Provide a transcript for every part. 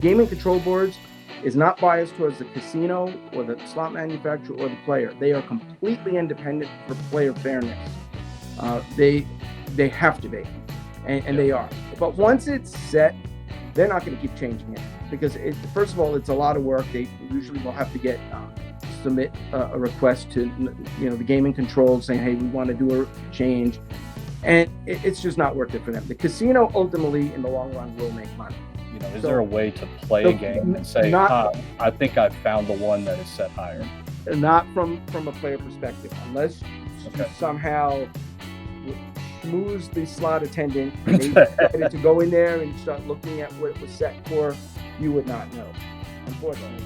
Gaming control boards is not biased towards the casino or the slot manufacturer or the player. They are completely independent for player fairness. They have to be, and they are. But once it's set, they're not going to keep changing it because, first of all, it's a lot of work. They usually will have to submit a request to the gaming control saying, hey, we want to do a change, and it's just not worth it for them. The casino ultimately, in the long run, will make money. Is there a way to play a game and say, I think I've found the one that is set higher? Not from a player perspective, unless you somehow schmooze the slot attendant and they decided to go in there and start looking at what it was set for. You would not know, unfortunately.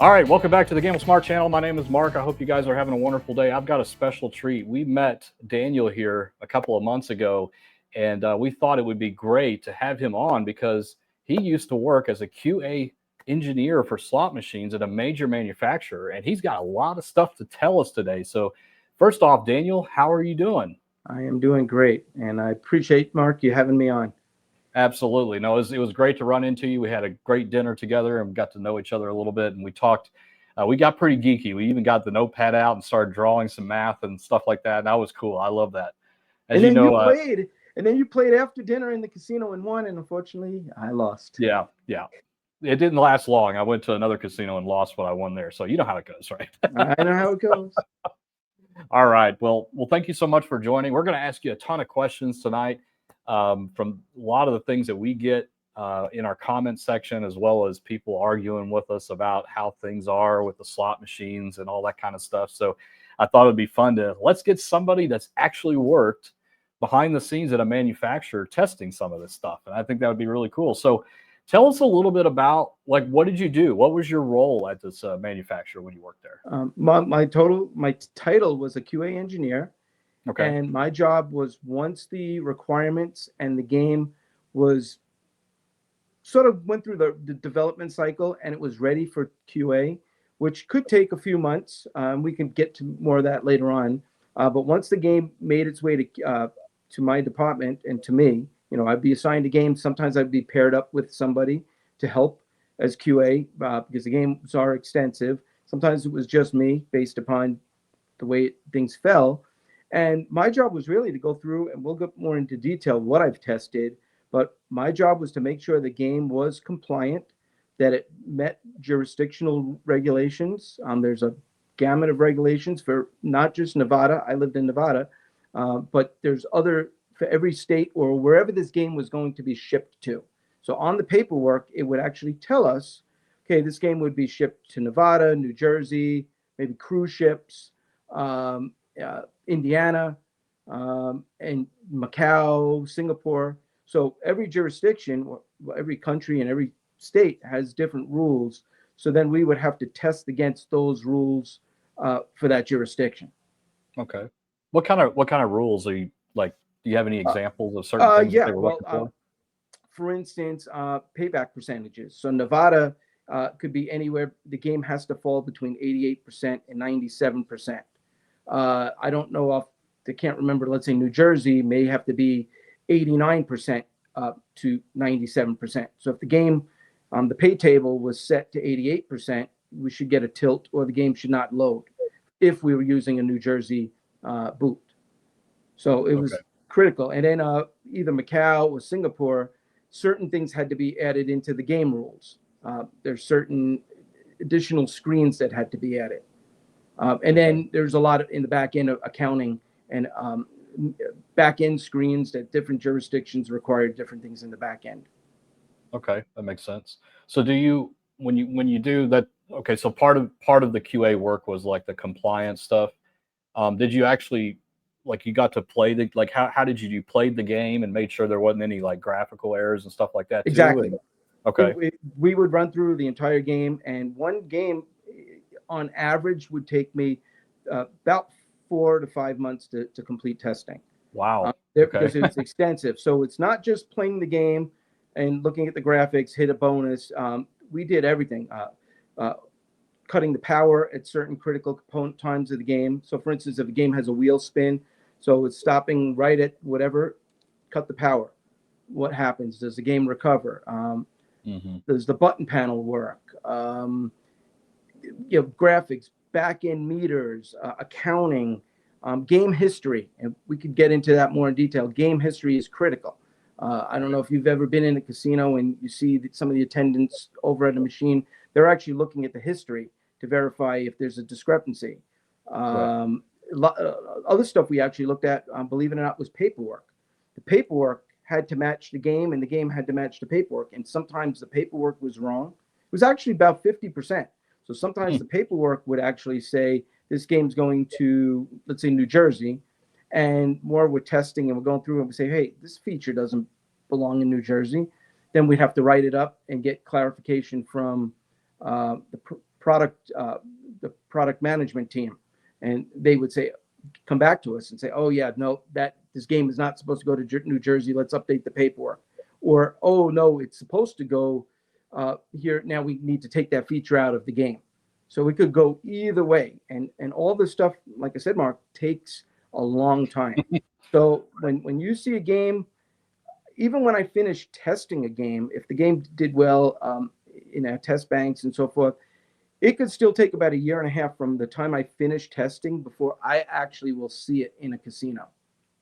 All right, welcome back to the Game with Smart channel. My name is Mark. I hope you guys are having a wonderful day. I've got a special treat. We met Daniel here a couple of months ago, and we thought it would be great to have him on because he used to work as a QA engineer for slot machines at a major manufacturer, and he's got a lot of stuff to tell us today. So first off, Daniel, how are you doing? I am doing great, and I appreciate, Mark, you having me on. Absolutely. No, it was great to run into you. We had a great dinner together and got to know each other a little bit, and we talked. We got pretty geeky. We even got the notepad out and started drawing some math and stuff like that, and that was cool. I love that. As and then you played. And then you played after dinner in the casino and won, and unfortunately, I lost. Yeah. It didn't last long. I went to another casino and lost what I won there. So you know how it goes, right? I know how it goes. All right. Well, thank you so much for joining. We're going to ask you a ton of questions tonight from a lot of the things that we get in our comment section, as well as people arguing with us about how things are with the slot machines and all that kind of stuff. So I thought it'd be fun let's get somebody that's actually worked behind the scenes at a manufacturer testing some of this stuff. And I think that would be really cool. So tell us a little bit about, what did you do? What was your role at this manufacturer when you worked there? My title was a QA engineer. Okay. And my job was, once the requirements and the game was sort of went through the development cycle and it was ready for QA, which could take a few months. We can get to more of that later on. But once the game made its way to my department and to me, I'd be assigned a game. Sometimes I'd be paired up with somebody to help as QA because the games are extensive. Sometimes it was just me based upon the way things fell. And my job was really to go through, and we'll get more into detail what I've tested, but my job was to make sure the game was compliant, that it met jurisdictional regulations. There's a gamut of regulations for not just Nevada. I lived in Nevada, but there's other for every state or wherever this game was going to be shipped to. So on the paperwork, it would actually tell us, okay, this game would be shipped to Nevada, New Jersey, maybe cruise ships, Indiana, and Macau, Singapore. So every jurisdiction, every country and every state has different rules. So then we would have to test against those rules for that jurisdiction. Okay. What kind of rules are you like? Do you have any examples of certain things that they were looking for? For instance, payback percentages. So Nevada could be anywhere. The game has to fall between 88% and 97%. I don't know I can't remember. Let's say New Jersey may have to be 89% to 97%. So if the game, the pay table was set to 88%, we should get a tilt, or the game should not load if we were using a New Jersey boot. So it was critical. And then either Macau or Singapore, certain things had to be added into the game rules. There's certain additional screens that had to be added. And then there's a lot in the back end of accounting and back end screens that different jurisdictions require different things in the back end. Okay, that makes sense. So do you, when you do that, okay, so part of the QA work was like the compliance stuff. Did you actually, you got to play how did you played the game and made sure there wasn't any graphical errors and stuff like that too? Exactly. Okay. We would run through the entire game, and one game on average would take me about 4 to 5 months to complete testing. Wow. Because it's extensive. So it's not just playing the game and looking at the graphics, hit a bonus. We did everything. Cutting the power at certain critical component times of the game. So for instance, if a game has a wheel spin, so it's stopping right at whatever, cut the power. what happens? Does the game recover? Does the button panel work? Graphics, back end meters, accounting, game history, and we could get into that more in detail. Game history is critical. I don't know if you've ever been in a casino and you see that some of the attendants over at a machine, they're actually looking at the history to verify if there's a discrepancy. Other stuff we actually looked at, believe it or not, was paperwork. The paperwork had to match the game, and the game had to match the paperwork. And sometimes the paperwork was wrong. It was actually about 50%. So sometimes the paperwork would actually say this game's going to, let's say, New Jersey, and more we're testing and we're going through and we say, hey, this feature doesn't belong in New Jersey. Then we'd have to write it up and get clarification from the product management team, and they would say, come back to us and say, oh yeah, no, that this game is not supposed to go to New Jersey. Let's update the paperwork. Or, oh no, it's supposed to go here. Now we need to take that feature out of the game. So we could go either way. And all this stuff, like I said, Mark, takes a long time. So when you see a game, even when I finish testing a game, if the game did well in our test banks and so forth, it could still take about a year and a half from the time I finish testing before I actually will see it in a casino.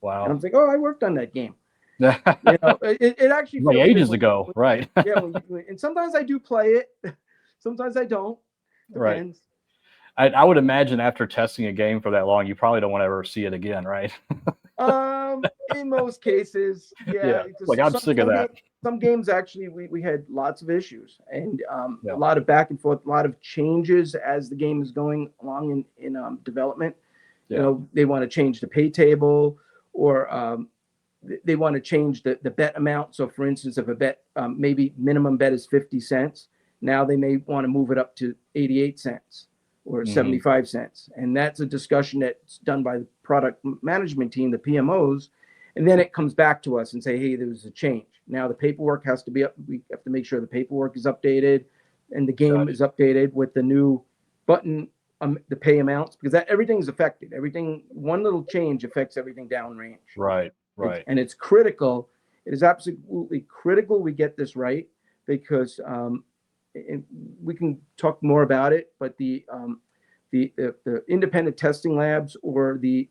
Wow. And I'm like, oh, I worked on that game. It actually like ages ago, right? And sometimes I do play it. Sometimes I don't. Depends. Right. I would imagine after testing a game for that long, you probably don't want to ever see it again, right? In most cases, yeah. Like I'm sick of that. Some games actually we had lots of issues and a lot of back and forth, a lot of changes as the game is going along in development. You know, they want to change the pay table, or they want to change the bet amount. So for instance, if a bet maybe minimum bet is 50 cents, now they may want to move it up to 88 cents or 75 cents. And that's a discussion that's done by the product management team, the PMOs. And then it comes back to us and say, hey, there was a change. Now the paperwork has to be up. We have to make sure the paperwork is updated and the game is updated with the new button, the pay amounts, because everything is affected. Everything, one little change affects everything downrange. Right. And it's critical. It is absolutely critical we get this right, because we can talk more about it, but the independent testing labs or the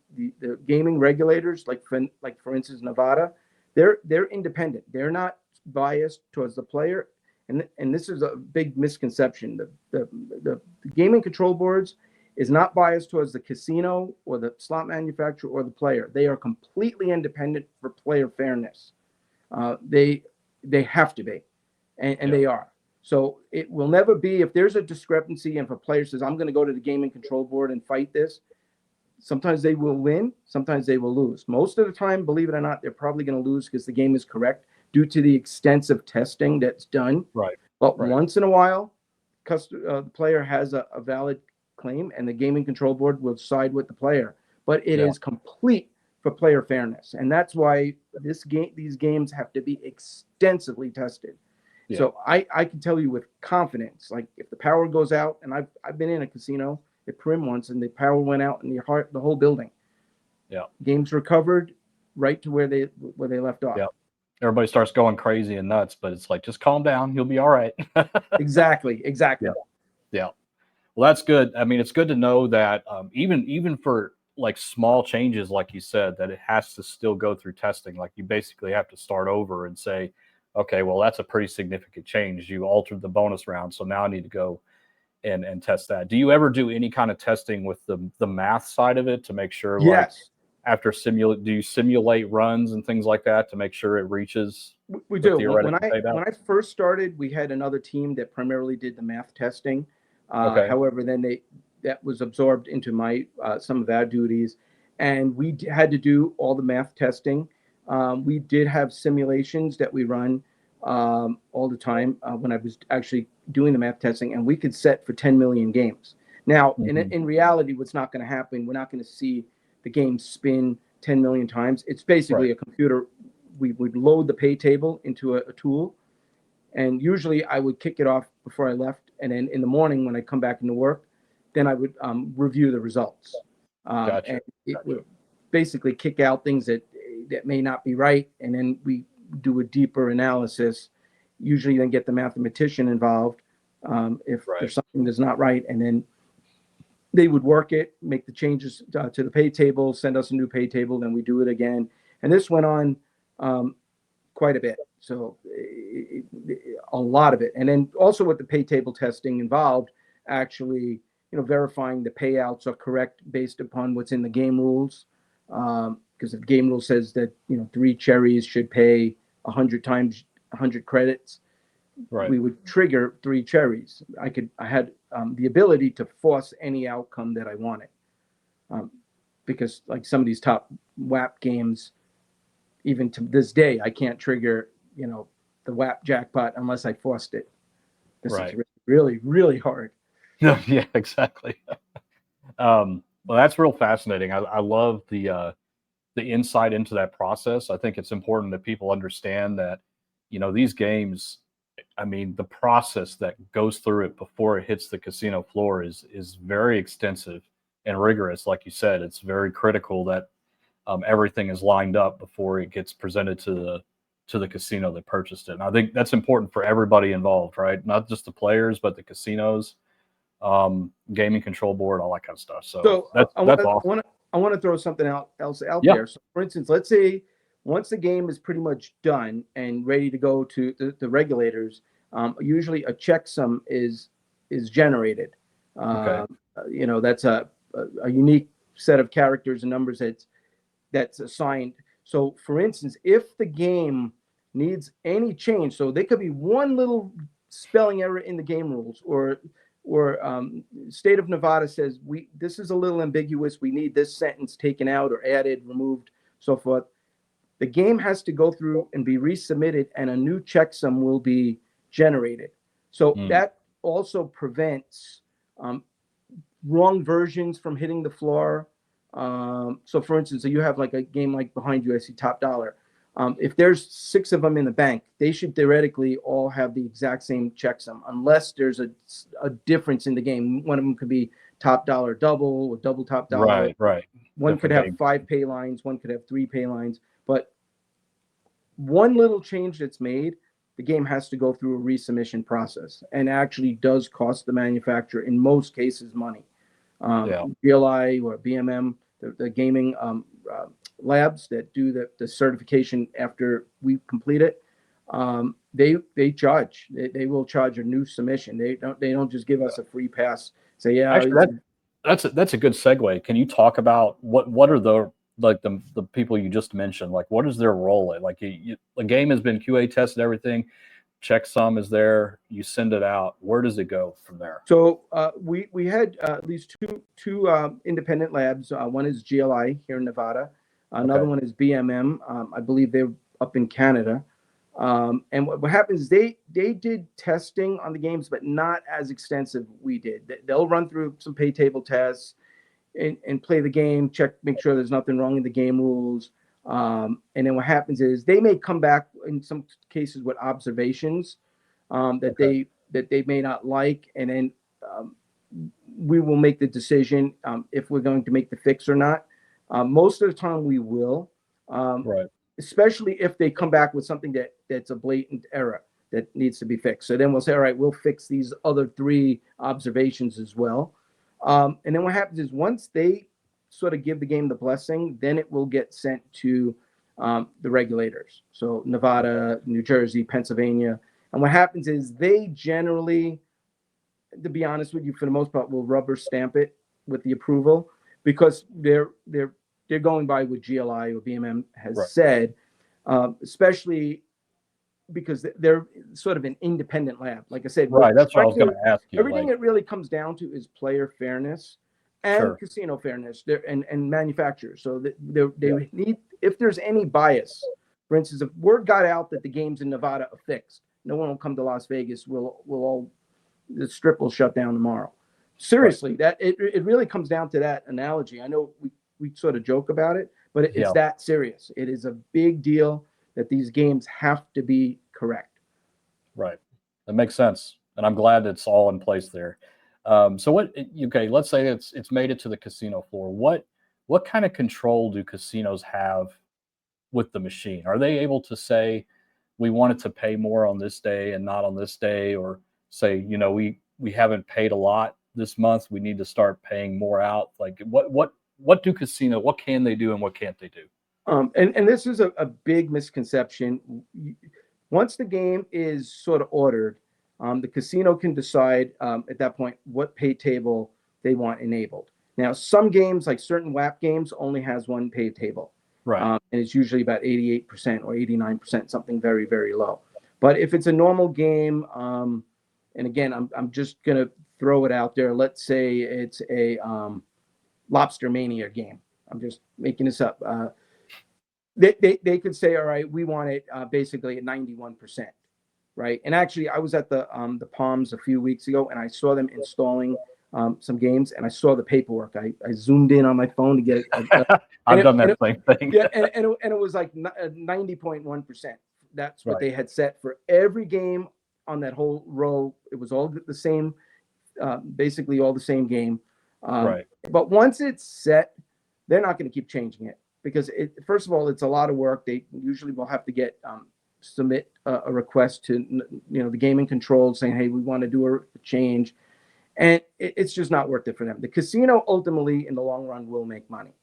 gaming regulators, like for instance Nevada, they're independent. They're not biased towards the player, and this is a big misconception. The gaming control boards is not biased towards the casino or the slot manufacturer or the player. They are completely independent for player fairness. They have to be, and they are. So it will never be, if there's a discrepancy and if a player says, I'm going to go to the gaming control board and fight this, sometimes they will win, sometimes they will lose. Most of the time, believe it or not, they're probably going to lose because the game is correct due to the extensive testing that's done. Right. But once in a while, the player has a valid claim and the gaming control board will side with the player. But it is complete for player fairness. And that's why these games have to be extensively tested. Yeah. So I can tell you with confidence, like if the power goes out, and I've been in a casino at Prim once, and the power went out in the whole building. Yeah. Games recovered right to where they left off. Yeah. Everybody starts going crazy and nuts, but it's like, just calm down, you'll be all right. Exactly. Yeah. Well, that's good. I mean, it's good to know that even for like small changes, like you said, that it has to still go through testing. Like you basically have to start over and say, okay, well, that's a pretty significant change. You altered the bonus round, so now I need to go and test that. Do you ever do any kind of testing with the math side of it to make sure? Yes. Like do you simulate runs and things like that to make sure it reaches? We do. When I first started, we had another team that primarily did the math testing. However, then that was absorbed into my some of our duties, and we had to do all the math testing. We did have simulations that we run all the time when I was actually doing the math testing, and we could set for 10 million games. Now, in reality, what's not going to happen, we're not going to see the game spin 10 million times. It's basically a computer. We would load the pay table into a tool, and usually I would kick it off before I left, and then in the morning when I come back into work, then I would review the results. And it would basically kick out things that may not be right, and then we do a deeper analysis, usually then get the mathematician involved if Right. there's something that's not right, and then they would work it, make the changes to the pay table, send us a new pay table, then we do it again. And this went on quite a bit. So a lot of it. And then also with the pay table testing involved, actually, verifying the payouts are correct based upon what's in the game rules. Because if the game rule says that, 3 cherries should pay 100 times 100 credits, Right. we would trigger 3 cherries. I had the ability to force any outcome that I wanted. Because like some of these top WAP games, even to this day, I can't trigger, the WAP jackpot unless I forced it. This is really, really hard. No, yeah, exactly. Well, that's real fascinating. I love the insight into that process. I think it's important that people understand that, these games, I mean, the process that goes through it before it hits the casino floor is very extensive and rigorous. Like you said, it's very critical that everything is lined up before it gets presented to the casino that purchased it. And I think that's important for everybody involved, right? Not just the players, but the casinos, gaming control board, all that kind of stuff. So that's awesome. I want to throw something else out Yeah. there. So, for instance, let's say once the game is pretty much done and ready to go to the regulators, usually a checksum is generated. Okay. That's a unique set of characters and numbers that's assigned. So, for instance, if the game needs any change, so there could be one little spelling error in the game rules, or state of Nevada says this is a little ambiguous. We need this sentence taken out or added, removed, so forth. The game has to go through and be resubmitted, and a new checksum will be generated. So that also prevents wrong versions from hitting the floor. So, for instance, you have like a game like behind you, I see Top Dollar. If there's 6 of them in the bank, they should theoretically all have the exact same checksum, unless there's a difference in the game. One of them could be Top Dollar double or double Top Dollar. Right. One could have 5 pay lines, one could have 3 pay lines. But one little change that's made, the game has to go through a resubmission process, and actually does cost the manufacturer, in most cases, money. GLI or BMM, the gaming labs that do the certification after we complete it, they charge. They will charge a new submission. They don't just give us a free pass. Say, yeah. Actually, that's a good segue. Can you talk about what are the people you just mentioned? Like, what is their role? Like, the game has been QA tested, everything. Checksum is there. You send it out. Where does it go from there? So we had at least two independent labs. One is GLI here in Nevada. Another one is BMM. I believe they're up in Canada. And what happens is they did testing on the games, but not as extensive we did. They'll run through some pay table tests and play the game, make sure there's nothing wrong in the game rules. And then what happens is they may come back in some cases with observations that they may not like, and then we will make the decision if we're going to make the fix or not. Most of the time we will, especially if they come back with something that's a blatant error that needs to be fixed. So then we'll say, all right, we'll fix these other 3 observations as well. And then what happens is once they sort of give the game the blessing, then it will get sent to the regulators. So Nevada, New Jersey, Pennsylvania. And what happens is they generally, to be honest with you, for the most part, will rubber stamp it with the approval, because they're going by what GLI or BMM has said, especially because they're sort of an independent lab. Like I said, that's what I was going to ask you. Everything it really comes down to is player fairness and casino fairness, and manufacturers. So that they need, if there's any bias, for instance, if word got out that the games in Nevada are fixed, no one will come to Las Vegas. The strip will shut down tomorrow. Seriously, that it really comes down to that analogy. I know we sort of joke about it, but it's that serious. It is a big deal that these games have to be correct. Right. That makes sense. And I'm glad it's all in place there. So let's say it's made it to the casino floor. What kind of control do casinos have with the machine? Are they able to say, we wanted to pay more on this day and not on this day, or say, we haven't paid a lot this month, we need to start paying more out. Like what do casino, what can they do and what can't they do? And this is a big misconception. Once the game is sort of ordered, the casino can decide at that point what pay table they want enabled. Now, some games, like certain WAP games, only has one pay table. Right. And it's usually about 88% or 89%, something very, very low. But if it's a normal game, and again, I'm just going to throw it out there. Let's say it's a Lobster Mania game. I'm just making this up. They could say, all right, we want it basically at 91%, right? And actually, I was at the Palms a few weeks ago, and I saw them installing some games, and I saw the paperwork. I zoomed in on my phone to get it. I've done that same thing. Yeah, and it was like 90.1%. That's what Right. they had set for every game on that whole row. It was all the same, basically all the same game. Right. But once it's set, they're not going to keep changing it, because first of all, it's a lot of work. They usually will have to get submit a request to the gaming control saying, hey, we want to do a change, and it's just not worth it for them. The casino ultimately, in the long run, will make money.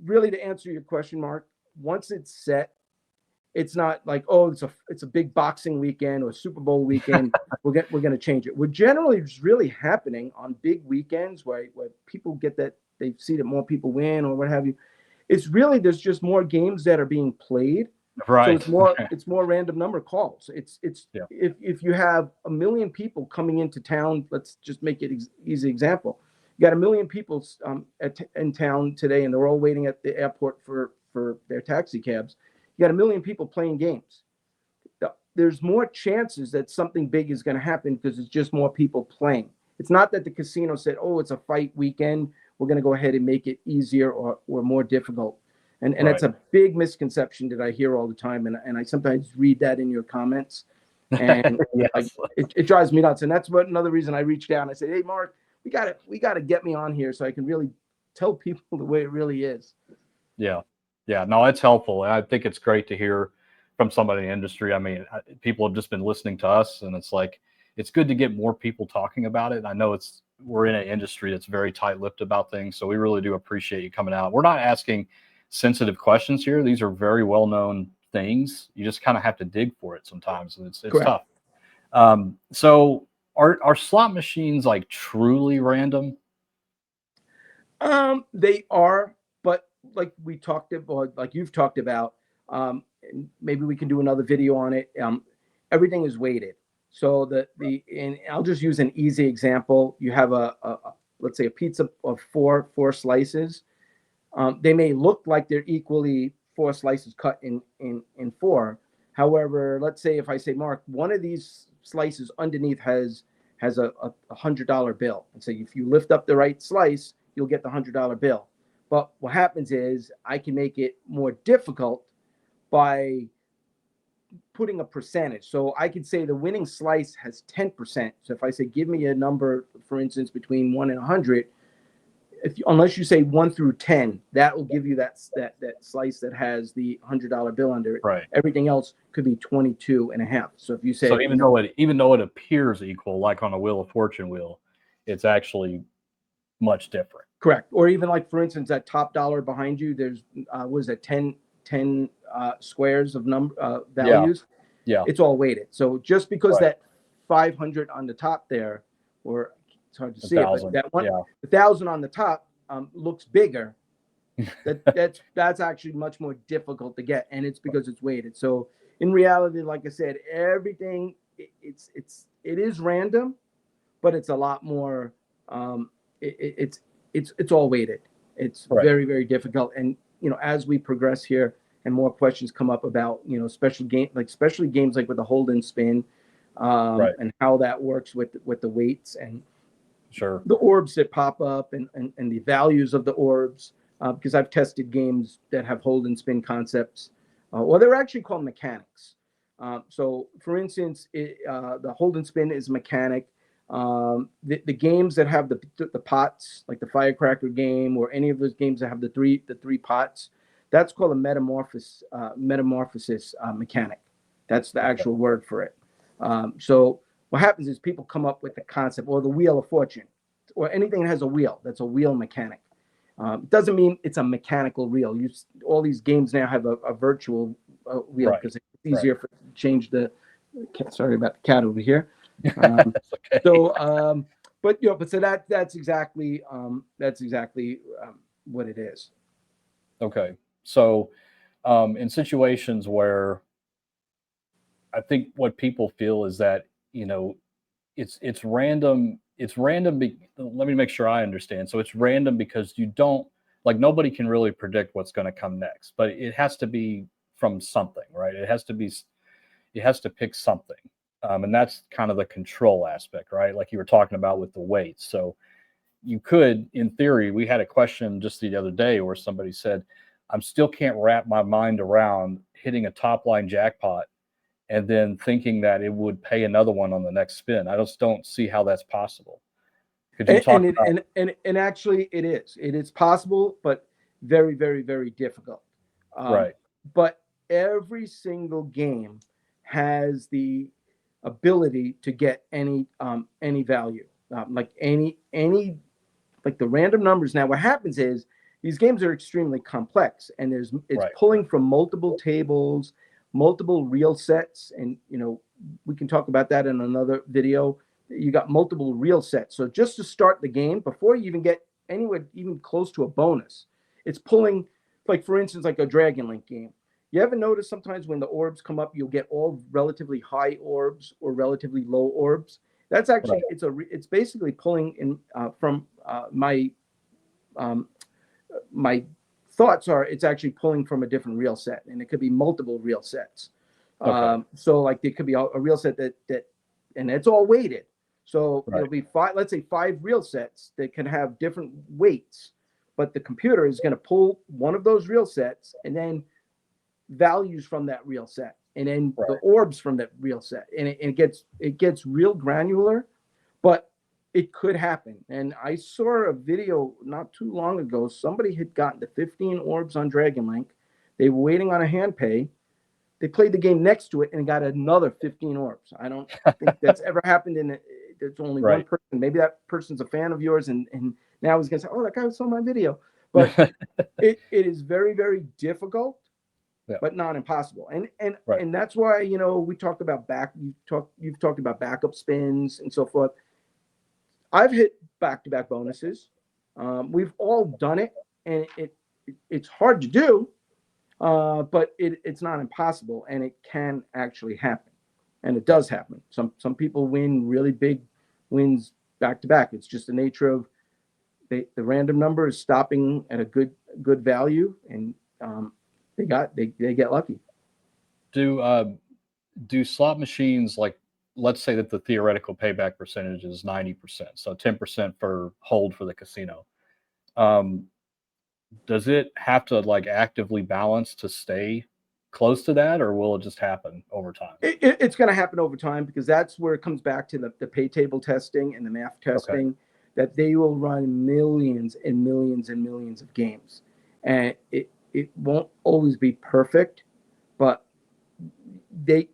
Really, to answer your question, Mark, once it's set, it's not like, oh, it's a big boxing weekend or Super Bowl weekend. we're going to change it. What generally is really happening on big weekends where people get that they see that more people win or what have you. It's really, there's just more games that are being played. Right. So it's more random number calls. It's Yeah. if you have 1 million people coming into town, let's just make it easy example. You got 1 million people in town today, and they're all waiting at the airport for their taxi cabs. You got 1 million people playing games. There's more chances that something big is going to happen because it's just more people playing. It's not that the casino said, oh, it's a fight weekend, we're going to go ahead and make it easier or more difficult. And Right. that's a big misconception that I hear all the time. And I sometimes read that in your comments. And Yes. it drives me nuts. And that's another reason I reached out and I said, hey, Mark, we got to get me on here so I can really tell people the way it really is. Yeah. Yeah. No, it's helpful. And I think it's great to hear from somebody in the industry. I mean, people have just been listening to us, and it's like, it's good to get more people talking about it. I know we're in an industry that's very tight-lipped about things. So we really do appreciate you coming out. We're not asking sensitive questions here. These are very well-known things. You just kind of have to dig for it sometimes. And it's tough. So are slot machines like truly random? They are, but like we talked about, like you've talked about, maybe we can do another video on it. Everything is weighted. So and I'll just use an easy example. You have let's say a pizza of four slices. They may look like they're equally 4 slices cut in 4. However, let's say if I say, Mark, one of these slices underneath has a $100 bill, and so if you lift up the right slice, you'll get the $100 bill. But what happens is I can make it more difficult by putting a percentage. So I could say the winning slice has 10%. So if I say, give me a number, for instance, between 1 and 100, unless you say 1 through 10, that will give you that slice that has the $100 bill under it. Right. Everything else could be 22.5. So if you say, so even though it appears equal, like on a Wheel of Fortune wheel, it's actually much different. Correct. Or even like, for instance, that top dollar behind you, there's was it 10 squares of values. Yeah. It's all weighted. So just because Right. that 500 on the top there, or it's hard to see it, but that one, Yeah. the 1,000 on the top looks bigger. That's actually much more difficult to get, and it's because it's weighted. So in reality, like I said, everything it is random, but it's a lot more. It's all weighted. It's Right. very, very difficult. And as we progress here and more questions come up about especially games like with the hold and spin, Right. and how that works with the weights and Sure. the orbs that pop up and the values of the orbs, because I've tested games that have hold and spin concepts, or they're actually called mechanics. So for instance, the hold and spin is mechanic. The games that have the pots, like the firecracker game or any of those games that have the three pots, that's called a metamorphosis mechanic. That's the actual word for it. So what happens is people come up with the concept, or the wheel of fortune, or anything that has a wheel. That's a wheel mechanic. It doesn't mean it's a mechanical wheel. All these games now have a virtual wheel because it's easier to change the. Sorry about the cat over here. Okay. So, but so that's exactly what it is. Okay. So, in situations where I think what people feel is that, it's random. It's random. Let me make sure I understand. So it's random because you don't, like, nobody can really predict what's going to come next, but it has to be from something, right? It has to pick something. And that's kind of the control aspect, right? Like you were talking about with the weights. So you could, in theory, we had a question just the other day where somebody said, I'm still can't wrap my mind around hitting a top line jackpot and then thinking that it would pay another one on the next spin. I just don't see how that's possible. Could you talk about? And actually, it is. It is possible, but very, very, very difficult. Right. But every single game has the ability to get any value, like any like the random numbers. Now, what happens is these games are extremely complex, and it's pulling from multiple tables, multiple real sets, and we can talk about that in another video. You got multiple real sets. So just to start the game, before you even get anywhere even close to a bonus, it's pulling, like for instance, like a Dragon Link game. You ever notice sometimes when the orbs come up, you'll get all relatively high orbs or relatively low orbs? That's actually it's basically pulling in from my thoughts are it's actually pulling from a different real set, and it could be multiple real sets. So like there could be a real set that and it's all weighted. So it'll be let's say 5 real sets that can have different weights, but the computer is going to pull one of those real sets and then values from that real set, and then the orbs from that real set, and it gets real granular, but it could happen. And I saw a video not too long ago. Somebody had gotten to 15 orbs on Dragon Link. They were waiting on a hand pay. They played the game next to it and got another 15 orbs. I don't think that's ever happened there's only one person. Maybe that person's a fan of yours, and now he's gonna say, "Oh, that guy saw my video." But it is very, very difficult, but not impossible. And that's why we talk about you've talked about backup spins and so forth. I've hit back-to-back bonuses. We've all done it, and it's hard to do, but it's not impossible, and it can actually happen, and it does happen. Some people win really big wins back-to-back. It's just the nature of the random number is stopping at a good value, and they get lucky. Do slot machines, like, let's say that the theoretical payback percentage is 90%, so 10% for hold for the casino. Does it have to like actively balance to stay close to that, or will it just happen over time? It's going to happen over time, because that's where it comes back to the pay table testing and the math testing, that they will run millions and millions and millions of games. And it won't always be perfect, but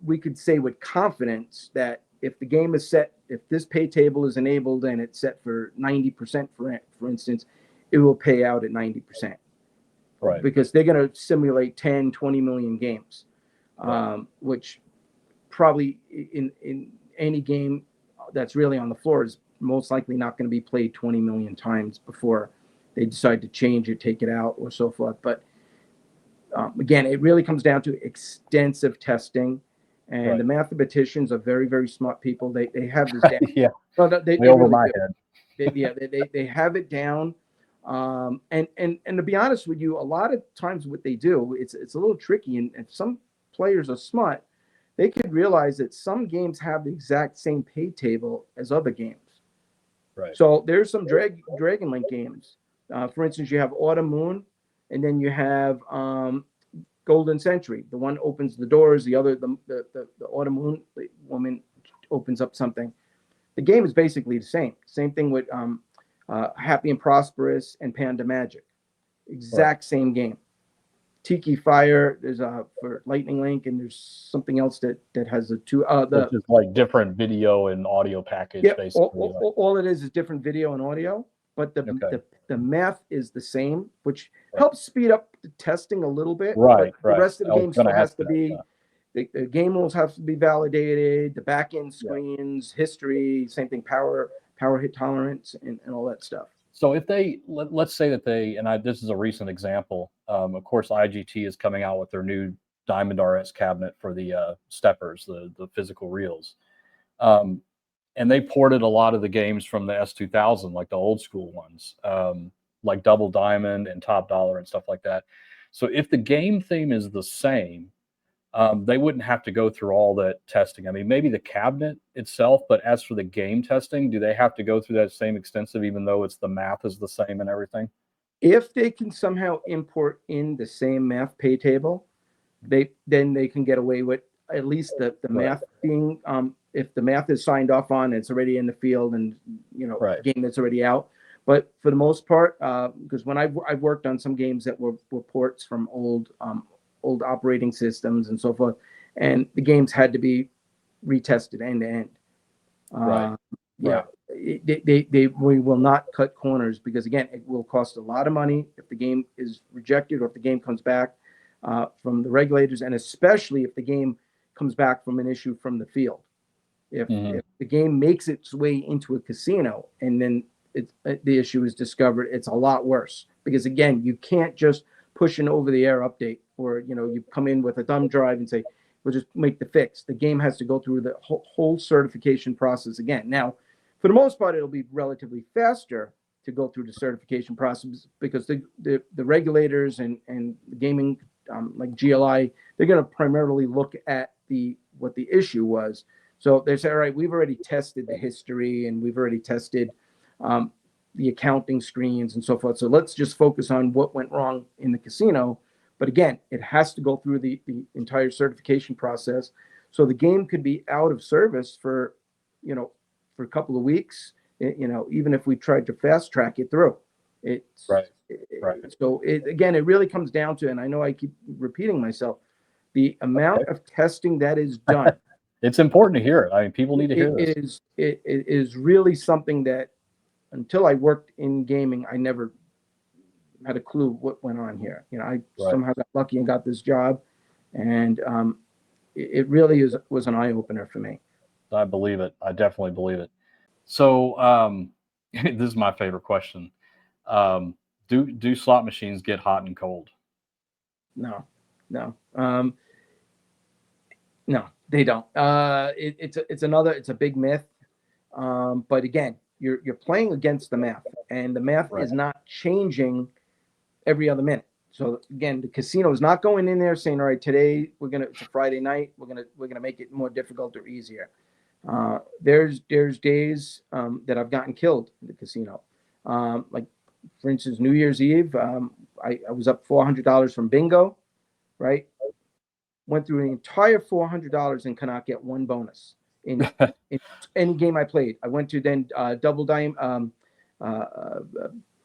we could say with confidence that if the game is set, if this pay table is enabled and it's set for 90%, for instance, it will pay out at 90%. Right. Because they're going to simulate 10, 20 million games, which probably in any game that's really on the floor is most likely not going to be played 20 million times before they decide to change it, take it out, or so forth. But again, it really comes down to extensive testing, and the mathematicians are very, very smart people. They have this down. They over really my do. head. They have it down. And to be honest with you, a lot of times what they do, it's a little tricky, and if some players are smart, they could realize that some games have the exact same pay table as other games. Right. So there's some Dragon Link games. For instance, you have Autumn Moon, and then you have Golden Century. The one opens the doors, the other, the Autumn Moon woman opens up something. The game is basically the same. Same thing with Happy and Prosperous and Panda Magic. Exact same game. Tiki Fire. There's for Lightning Link, and there's something else that has the two. Which is like different video and audio package, Yeah, basically. all it is different video and audio, but Okay. the math is the same, which Right. helps speed up the testing a little bit. Right, But the right. rest of the I was game gonna still has ask to you be the game rules have to be validated, the back end Yeah. screens, history, same thing, power hit tolerance, and all that stuff. So if they let's say that they this is a recent example. Of course, IGT is coming out with their new Diamond RS cabinet for the steppers, the physical reels, and they ported a lot of the games from the S2000, like the old school ones, like Double Diamond and Top Dollar and stuff like that. So if the game theme is the same, they wouldn't have to go through all that testing. I mean, maybe the cabinet itself, but as for the game testing, do they have to go through that same extensive, even though it's the math is the same and everything? If they can somehow import in the same math pay table, then they can get away with at least the Right. math being if the math is signed off on, it's already in the field, and Right. game that's already out. But for the most part, because when I've worked on some games that were ports from old operating systems and so forth, and the games had to be retested end to end. Right. Yeah, Right. we will not cut corners, because again, it will cost a lot of money if the game is rejected or if the game comes back from the regulators, and especially if the game comes back from an issue from the field. If the game makes its way into a casino and then the issue is discovered, it's a lot worse, because again, you can't just push an over-the-air update, or you come in with a thumb drive and say, we'll just make the fix. The game has to go through the whole certification process again. Now, for the most part, it'll be relatively faster to go through the certification process, because the regulators and the gaming like GLI, they're going to primarily look at what the issue was. So they say, all right, we've already tested the history, and we've already tested the accounting screens and so forth. So let's just focus on what went wrong in the casino. But again, it has to go through the entire certification process. So the game could be out of service for a couple of weeks, even if we tried to fast track it through. It's Right. Right. So again, it really comes down to, and I know I keep repeating myself, the amount of testing that is done. It's important to hear it. I mean, people need to hear this. It is really something that, until I worked in gaming, I never had a clue what went on here. I somehow got lucky and got this job, and it really was an eye opener for me. I believe it. I definitely believe it. So this is my favorite question. Do slot machines get hot and cold? No, they don't. It's a big myth. But again, you're playing against the math, and the math is not changing every other minute. So again, the casino is not going in there saying, all right, today it's a Friday night, we're gonna make it more difficult or easier. There's days that I've gotten killed in the casino. Like, for instance, New Year's Eve, I was up $400 from bingo, right? Went through the entire $400 and cannot get one bonus in any game I played. I went to then double dime,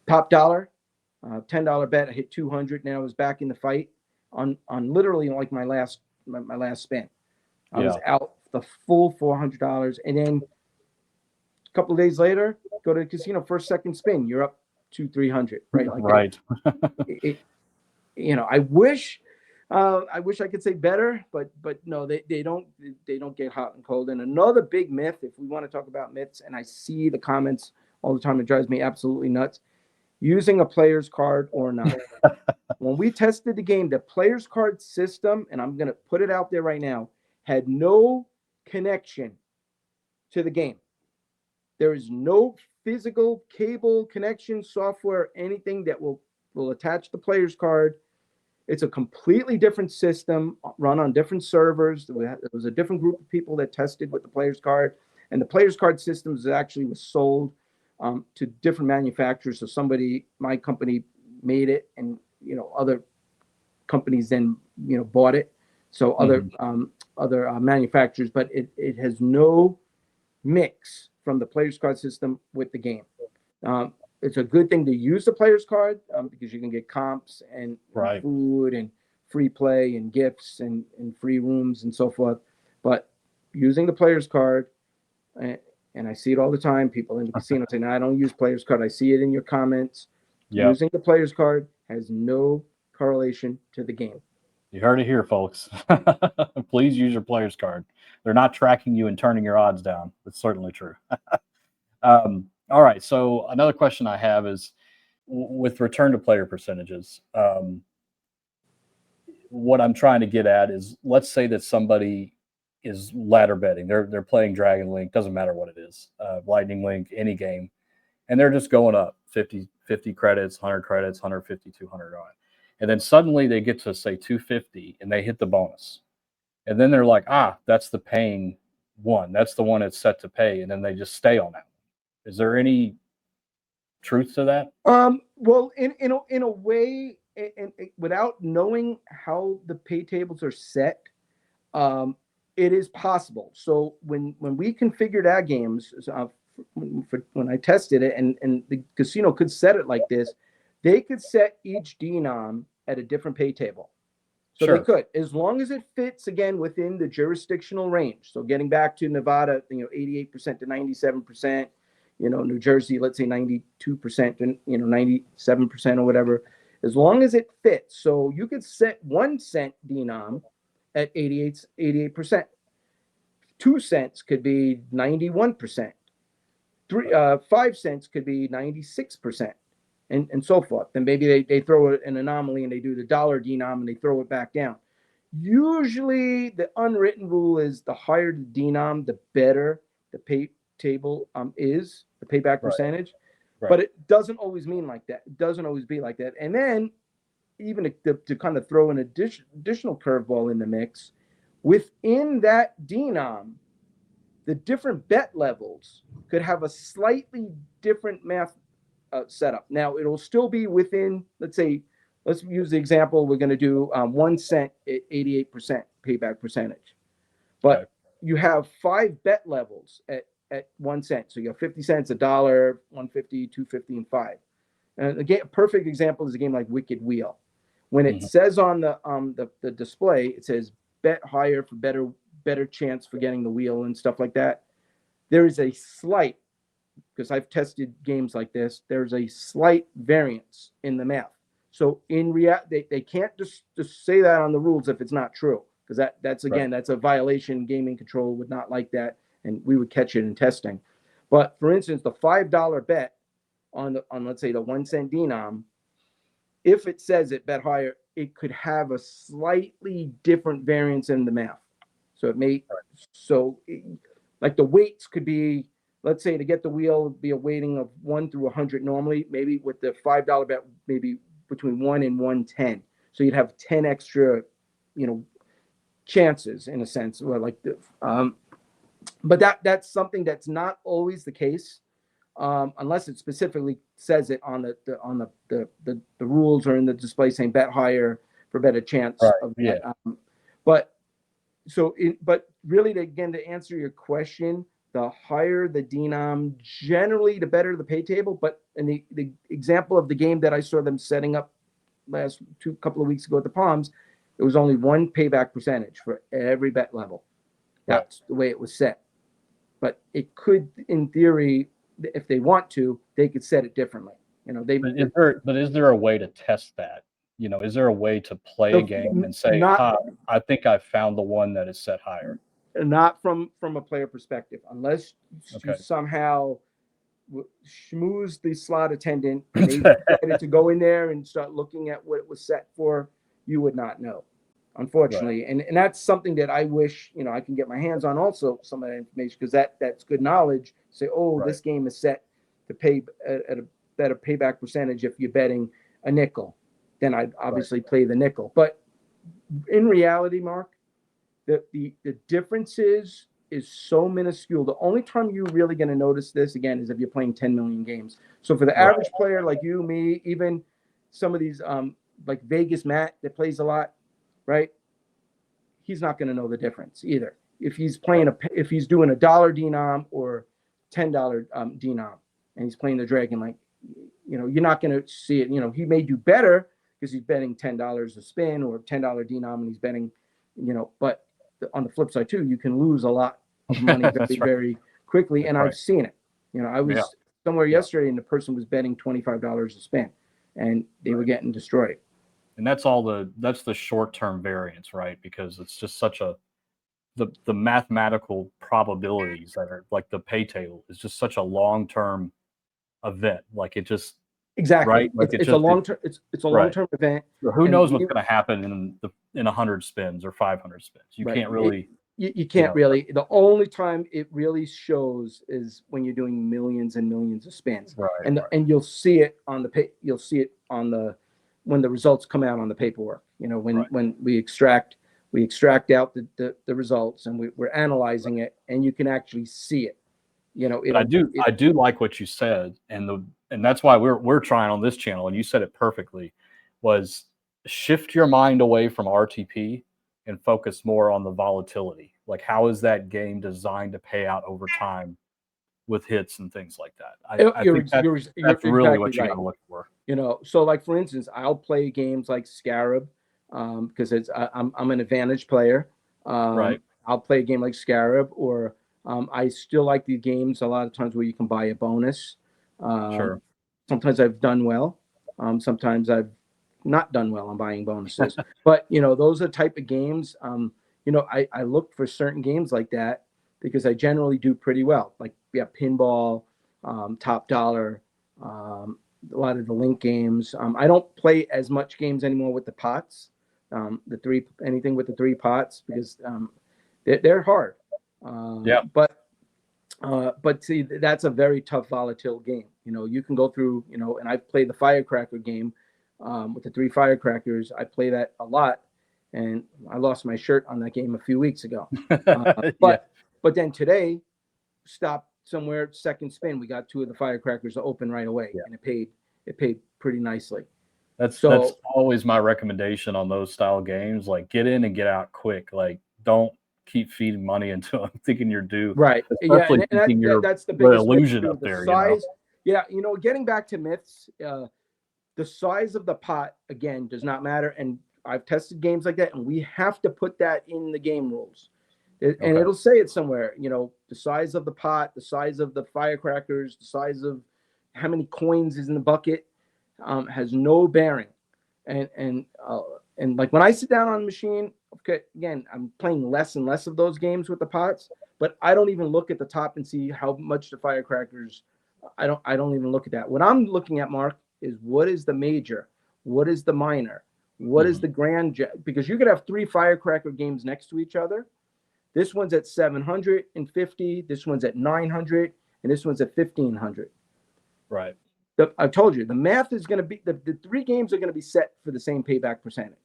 top dollar, $10 bet. I hit 200. Now I was back in the fight on literally like my last spin. I was out the full $400, and then a couple of days later, go to the casino, first second spin, you're up 200-300, right? Like right. I wish I could say better, but no, they don't get hot and cold. And another big myth, if we want to talk about myths, and I see the comments all the time, it drives me absolutely nuts. Using a player's card or not. When we tested the game, the player's card system, and I'm going to put it out there right now, had no connection to the game. There is no physical cable connection, software, anything that will attach the player's card. It's a completely different system, run on different servers. There was a different group of people that tested with the player's card, and the player's card systems actually was sold to different manufacturers. So my company made it, and other companies then bought it. So other manufacturers, but it has no mix from the player's card system with the game. It's a good thing to use the player's card because you can get comps and food and free play and gifts and free rooms and so forth. But using the player's card, and I see it all the time. People in the casino say, "No, I don't use player's card." I see it in your comments. Yeah. Using the player's card has no correlation to the game. You heard it here, folks. Please use your player's card. They're not tracking you and turning your odds down. That's certainly true. All right. So another question I have is with return to player percentages. What I'm trying to get at is, let's say that somebody is ladder betting. They're playing Dragon Link, doesn't matter what it is, Lightning Link, any game, and they're just going up 50 credits, 100 credits, 150, 200 on it. And then suddenly they get to say 250 and they hit the bonus. And then they're like, that's the paying one. That's the one that's set to pay. And then they just stay on that. Is there any truth to that? Well, in a way, and without knowing how the pay tables are set, it is possible. So when we configured our games, when I tested it, and the casino could set it like this, they could set each denom at a different pay table. So Sure. they could, as long as it fits again within the jurisdictional range. So getting back to Nevada, 88% to 97%. New Jersey, let's say 92% and 97% or whatever, as long as it fits. So you could set 1 cent denom at 88%. 2 cents could be 91%. 5 cents could be 96%, and so forth. And maybe they throw an anomaly and they do the dollar denom and they throw it back down. Usually the unwritten rule is the higher the denom, the better the pay table is, the payback percentage. Right. But it doesn't always mean like that. It doesn't always be like that. And then even to kind of throw an additional curveball in the mix, within that denom, the different bet levels could have a slightly different math setup. Now, it'll still be within, let's use the example, we're going to do 1 cent at 88% payback percentage. But you have 5 bet levels at 1 cent. So you have 50 cents, $1, 150, 250, and 5. And again, a perfect example is a game like Wicked Wheel. When it says on the display, it says bet higher for better chance for getting the wheel and stuff like that. There is a slight, because I've tested games like this, there's a slight variance in the math. So in reality, they can't just say that on the rules if it's not true, because that's again, that's a violation. Gaming control would not like that, and we would catch it in testing. But for instance, the $5 bet on let's say the 1 cent denom, if it says it bet higher, it could have a slightly different variance in the math. So it may, like the weights could be, let's say to get the wheel would be a weighting of 1 through 100 normally, maybe with the $5 bet, maybe between 1 and 110. So you'd have 10 extra, chances in a sense, or like the, but that's something that's not always the case, unless it specifically says it on the rules or in the display saying bet higher for better chance of that. But really, to answer your question, the higher the denom, generally the better the pay table. But in the example of the game that I saw them setting up last couple of weeks ago at the Palms, it was only 1 payback percentage for every bet level. That's the way it was set. But it could, in theory, if they want to, they could set it differently. But is there a way to test that? Is there a way to play a game and say, I think I found the one that is set higher? Not from a player perspective, unless you somehow schmooze the slot attendant and they decided to go in there and start looking at what it was set for. You would not know, unfortunately. And that's something that I wish, I can get my hands on also, some of that information, because that's good knowledge. Say, this game is set to pay at a better payback percentage if you're betting a nickel. Then I'd obviously play the nickel. But in reality, Mark, the differences is so minuscule. The only time you're really going to notice this, again, is if you're playing 10 million games. So for the average player like you, me, even some of these like Vegas Matt that plays a lot, right? He's not going to know the difference either. If he's playing if he's doing a dollar denom or $10 denom, and he's playing the Dragon, like, you're not going to see it. He may do better because he's betting $10 a spin or $10 denom, and he's betting, but on the flip side too, you can lose a lot of money very, That's right. very quickly. And I've seen it. I was somewhere yesterday and the person was betting $25 a spin and they were getting destroyed. And that's the short-term variance, right? Because it's just such the mathematical probabilities that are like the pay table is just such a long-term event. Like it just exactly right. Like it's a long-term long-term event. So who knows what's going to happen in 100 spins or 500 spins? You can't really. You can't really. The only time it really shows is when you're doing millions and millions of spins, and you'll see it on when the results come out on the paperwork. When we extract out the results and we're analyzing it, and you can actually see it. I do like what you said, and that's why we're trying on this channel, and you said it perfectly, was shift your mind away from RTP and focus more on the volatility. Like, how is that game designed to pay out over time with hits and things like that? I think that's really what you got to look for. So like for instance, I'll play games like Scarab because I'm an advantage player. I'll play a game like Scarab, or I still like the games a lot of times where you can buy a bonus. Sure. Sometimes I've done well. Sometimes I've not done well on buying bonuses. But those are the type of games. I look for certain games like that because I generally do pretty well. Like pinball, top dollar, a lot of the link games. I don't play as much games anymore with the pots, anything with the 3 pots because they're hard. But see, that's a very tough volatile game. You can go through, and I've played the Firecracker game with the 3 firecrackers. I play that a lot, and I lost my shirt on that game a few weeks ago. But then today, stopped somewhere second spin. We got 2 of the firecrackers to open right away, and it paid pretty nicely. That's always my recommendation on those style games. Like, get in and get out quick. Like, don't keep feeding money into them thinking you're due. Right. Especially that's the biggest illusion up there. Size, getting back to myths, the size of the pot again does not matter. And I've tested games like that, and we have to put that in the game rules. And it'll say it somewhere, the size of the pot, the size of the firecrackers, the size of how many coins is in the bucket has no bearing. And like when I sit down on the machine, okay, again, I'm playing less and less of those games with the pots, but I don't even look at the top and see how much the firecrackers. I don't even look at that. What I'm looking at, Mark, is what is the major, what is the minor, what is the grand, because you could have 3 firecracker games next to each other. This one's at 750, this one's at 900, and this one's at 1500. Right. I told you the math is going to be the 3 games are going to be set for the same payback percentage.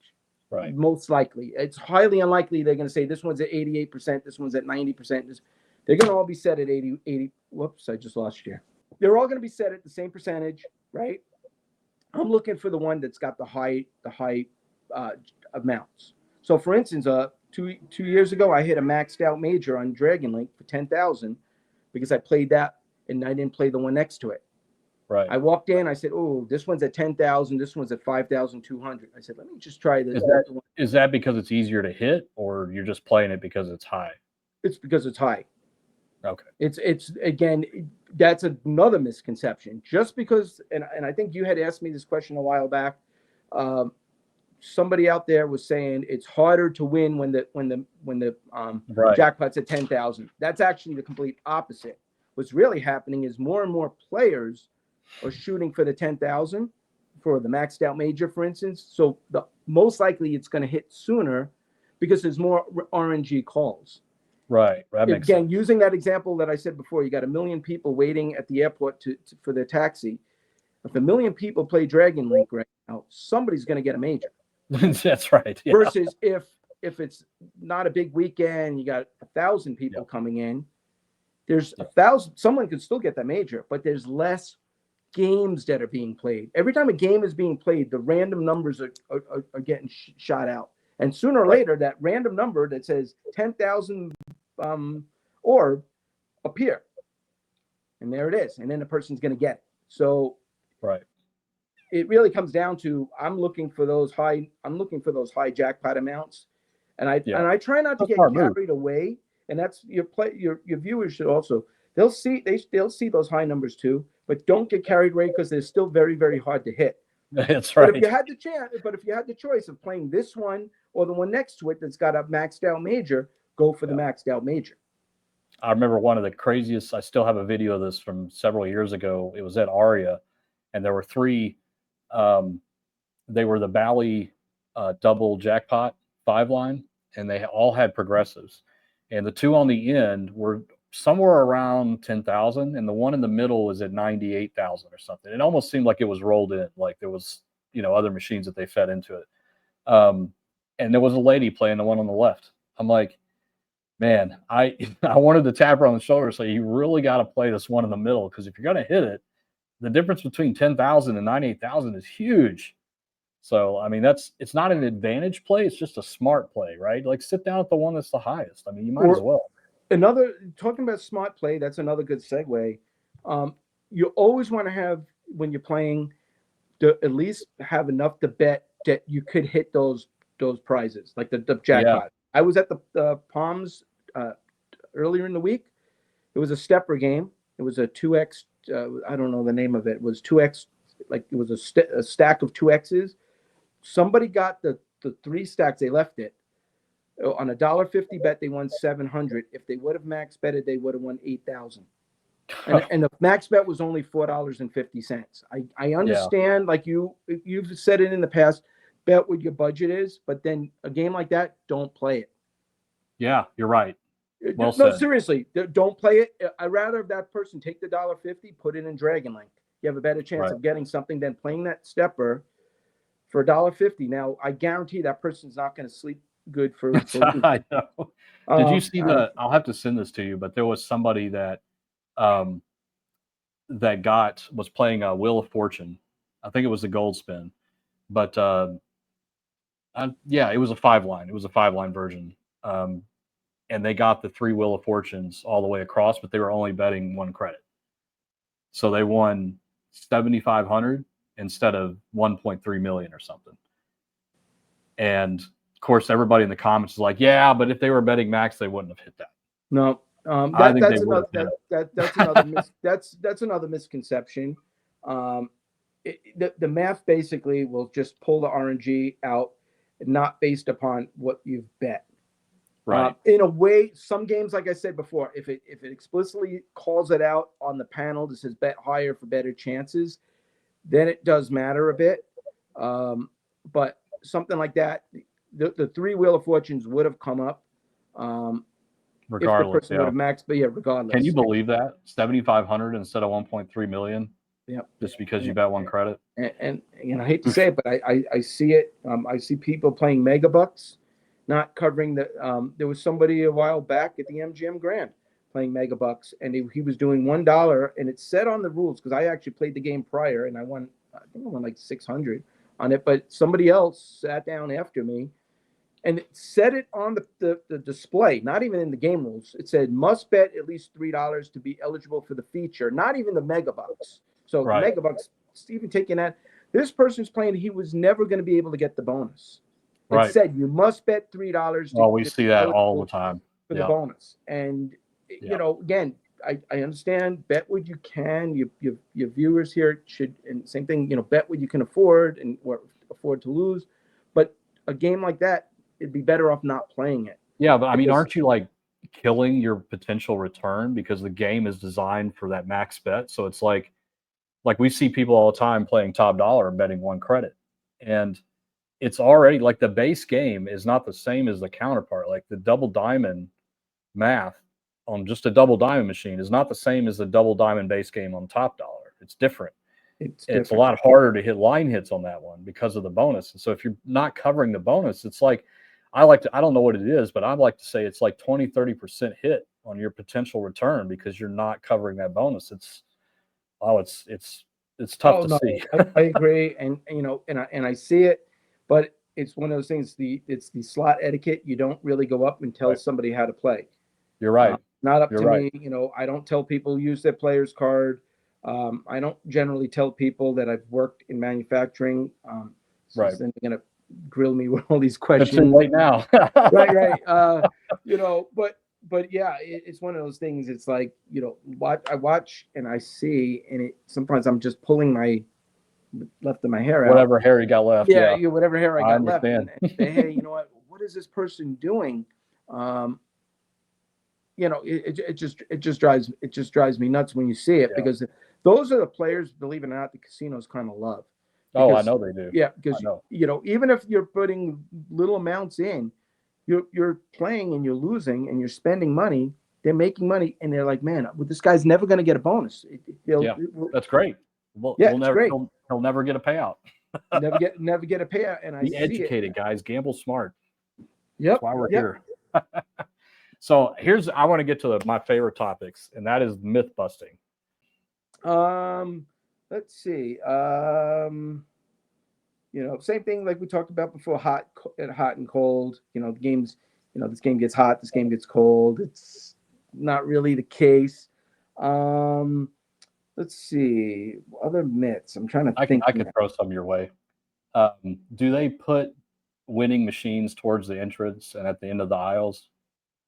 Right. Most likely, it's highly unlikely they're going to say this one's at 88%, this one's at 90%. They're going to all be set at 80. Whoops, I just lost you. They're all going to be set at the same percentage, right? I'm looking for the one that's got the high amounts. So, for instance, 2 years ago, I hit a maxed out major on Dragon Link for 10,000 because I played that and I didn't play the one next to it. Right. I walked in. I said, "Oh, this one's at 10,000. This one's at 5,200." I said, "Let me just try this." Is that because it's easier to hit, or you're just playing it because it's high? It's because it's high. Okay. It's again, that's another misconception. Just because, and I think you had asked me this question a while back. Somebody out there was saying it's harder to win when the jackpot's at 10,000. That's actually the complete opposite. What's really happening is more and more players are shooting for the 10,000 for the maxed out major, for instance. So most likely it's going to hit sooner because there's more RNG calls. Right. That makes sense. Using that example that I said before, you got 1 million people waiting at the airport for their taxi. If 1 million people play Dragon Link right now, somebody's going to get a major. That's right. Yeah. Versus if it's not a big weekend, you got 1,000 people coming in. There's 1,000. Someone could still get that major, but there's less games that are being played. Every time a game is being played, the random numbers are getting shot out, and sooner or later, that random number that says 10,000 orb appear, and there it is, and then the person's going to get it. So, right. it really comes down to I'm looking for those high jackpot amounts, and I try not to That's a get smart move. carried away. And that's your viewers should also, they'll see those high numbers too, but don't get carried away because they're still very, very hard to hit. That's But if right. you had the choice of playing this one or the one next to it that's got a maxed out major, go for the maxed out major. I remember one of the craziest. I still have a video of this from several years ago. It was at Aria, and there were three. Um, they were the Bally double jackpot 5 line, and they all had progressives. And the two on the end were somewhere around 10,000, and the one in the middle was at 98,000 or something. It almost seemed like it was rolled in, like there was other machines that they fed into it. And there was a lady playing the one on the left. I'm like, man, I I wanted to tap her on the shoulder and say, you really got to play this one in the middle, because if you're going to hit it, the difference between 10,000 and 98,000 is huge. So, I mean, it's not an advantage play. It's just a smart play, right? Like, sit down at the one that's the highest. I mean, you might as well. Talking about smart play, that's another good segue. You always want to have, when you're playing, to at least have enough to bet that you could hit those prizes, like the jackpot. Yeah. I was at the Palms earlier in the week. It was a stepper game. It was a 2x. I don't know the name of it. It was 2x. Like, it was a stack of 2x's. Somebody got the 3 stacks. They left it on $1.50 bet. They won 700. If they would have max betted, they would have won 8,000. And the max bet was only $4.50. I understand, like you've said it in the past, bet what your budget is, but then a game like that, don't play it. Yeah, you're right. Well No, said. seriously, don't play it. I'd rather have that person take the $1.50, put it in Dragon Link. You have a better chance of getting something than playing that stepper for $1.50. Now, I guarantee that person's not going to sleep good for a week. I know. Did you see I'll have to send this to you, but there was somebody that was playing a Wheel of Fortune. I think it was a gold spin, but yeah, it was a 5 line. It was a 5 line version. And they got the 3 Wheel of Fortunes all the way across, but they were only betting 1 credit. So they won 7,500 instead of 1.3 million or something. And of course, everybody in the comments is like, "Yeah, but if they were betting max, they wouldn't have hit that." No, that's another misconception. The math basically will just pull the RNG out, not based upon what you've bet. Right. In a way, some games, like I said before, if it explicitly calls it out on the panel that says bet higher for better chances, then it does matter a bit. But something like that, the 3 Wheel of Fortunes would have come up. Regardless, if the person would have maxed, but yeah, regardless. Can you believe that 7,500 instead of 1.3 million? Yeah, just because you bet 1 credit. And I hate to say it, but I see it. I see people playing mega bucks, not covering the. There was somebody a while back at the MGM Grand playing mega bucks, and he was doing $1, and it said on the rules, because I actually played the game prior, and I won. I think I won like 600 on it, but somebody else sat down after me and it said it on the display, not even in the game rules. It said must bet at least $3 to be eligible for the feature, not even the mega bucks. So the mega bucks, Stephen taking that, this person's playing, he was never going to be able to get the bonus. It said you must bet $3. Well, we see that all the time for the bonus. And again, I understand, bet what you can. Your viewers here should, and same thing, bet what you can afford and or afford to lose. But a game like that, it'd be better off not playing it. Yeah, but I mean, aren't you like killing your potential return, because the game is designed for that max bet? So it's like we see people all the time playing top dollar and betting 1 credit, and it's already like the base game is not the same as the counterpart. Like the double diamond math on just a double diamond machine is not the same as the double diamond base game on top dollar. It's different. It's a lot harder to hit line hits on that one because of the bonus. And so if you're not covering the bonus, it's like, I don't know what it is, but I'd like to say it's like 20-30% hit on your potential return because you're not covering that bonus. It's tough to see. I agree. And I see it, but it's one of those things, it's the slot etiquette. You don't really go up and tell somebody how to play. You're right. Not up to me. I don't tell people use their player's card. I don't generally tell people that I've worked in manufacturing. Right. Then they're gonna grill me with all these It's questions. too late now. Right. But yeah, it's one of those things. It's like, I watch and I see, and sometimes I'm just pulling my left of my hair out. Whatever hair you got left. Yeah, Yeah, whatever hair I I got left, understand. and say, hey, you know what is this person doing? Um, it just drives me nuts when you see it, Yeah. because those are the players, believe it or not, the casinos kind of love. Oh, I Because know they do. yeah, I because know. even if you're putting little amounts in, you're playing and you're losing and you're spending money. They're making money, and they're like, man, this guy's never going to get a bonus. Yeah, that's great. Well, Yeah, it's great. he'll never get a payout. Never get a payout, and I Be see it. educated, guys. Gamble smart. That's Yep, why we're yep. here. So I want to get to my favorite topics, and that is myth busting. Let's see. Same thing like we talked about before. Hot and cold. The games. This game gets hot. This game gets cold. It's not really the case. Um, let's see. Other myths. I'm trying to think. I could throw some your way. Do they put winning machines towards the entrance and at the end of the aisles?